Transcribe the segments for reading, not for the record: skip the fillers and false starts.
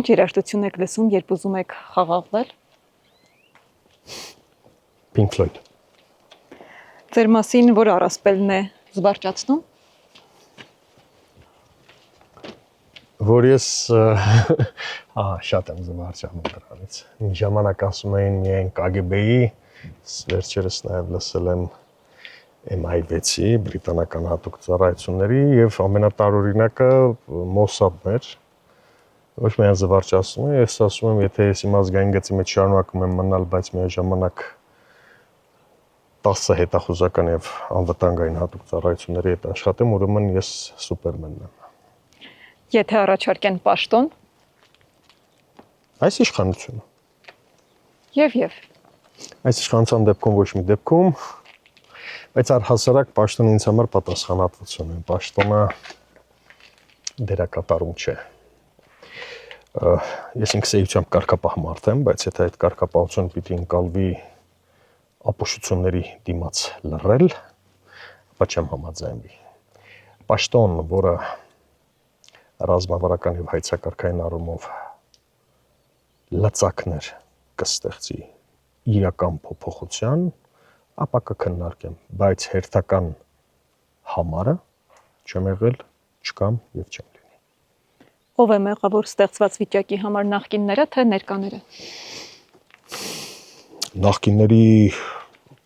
Ինչ երաժշտություն եք լսում, երբ ուզում եք խաղաղվել։ Pink Floyd։ Ձեր մասին որ առասպելն է զվարճացնում։ Որ ես շատ եմ զվարճանում դրանից։ Մի ժամանակ ասում էին միայն KGB-ի, վերջերս նաև լսել եմ MI6-ի, բրիտանական հատուկ ծառայությունների եւ ամենատարօրինակը Mossad-ն էր։ Ոչ միայն զվարճացնում է, ես ասում եմ, եթե ես իմ ազգային գծի մեջ շարունակում եմ մնալ, բայց միաժամանակ 10 հետախուզական եւ անվտանգային հատուկ ծառայությունների հետ աշխատեմ, ուրեմն ես սուպերմենն եմ։ Եթե առաջարկեն պաշտոն։ Այս իշխանությունը։ Եվ։ Այս իշխանության դեպքում ոչ մի դեպքում, բայց առհասարակ պաշտոնը ինձ համար պատասխանատվություն է։ Պաշտոնը դերակատարում չէ։ Ես ինքս էությամբ կարգապահ մարդ եմ, բայց եթե այդ կարգապահությունը պիտի ընկալվի ապուշությունների դիմաց լռել, ապա չեմ համաձայնվի։ Պաշտոն, որը ռազմավարական եւ հայցակարգային առումով լծակներ կստեղծի իրական փոփոխության, ապա կքննարկեմ, բայց հերթական համարը չեմ եղել, չկամ եւ չեմ լինի։ Ով է մեղավոր ստեղծված վիճակի համար, նախկինները թե ներկաները։ Նախկինների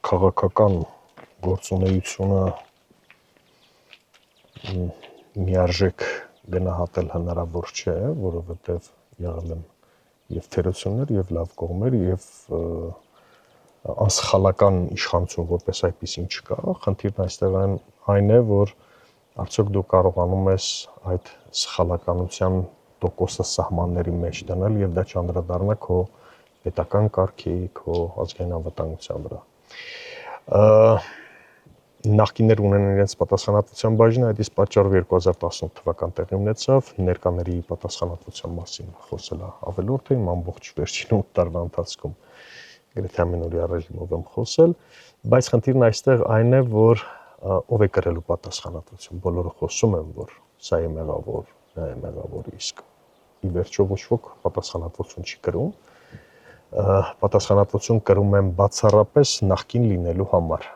քաղաքական գործունեությունը միարժեք գնահատել հնարավոր չէ, որովհետև եղել են եւ թերություններ, եւ լավ կողմեր, եւ անսխալական իշխանություն որպես այդպեսին չկա։ Խնդիրն այստեղ այն է, որ արդյոք դու կարողանում ես այդ սխալականության տոկոսը սահմանների մեջ դնել եւ դա չանդրադառնա քո պետական կարգի, քո ազգային անվտանգության վրա։ Նախկիններ ունեն իրենց պատասխանատվության բաժինը, այդ իսկ պատճառով 2018 թվական տեղի ունեցավ, ներկաների պատասխանատվության մասին խոսելը ավելորդ է, իմ ամբողջ վերջին 8 տարվա ընթացքում գրեթե ամենօրյա ռեժիմով եմ խոսել, բայց խնդիրն այստեղ այն է, որ ով է կրելու պատասխանատվություն, բոլորը խոսում են, որ սա է մեղավոր, նա է մեղավոր, իսկ ի վերջո ոչ ոք պատասխանատվություն չի կրում, պատասխանատվություն կրում են բացառապես նախկին լինելու համար,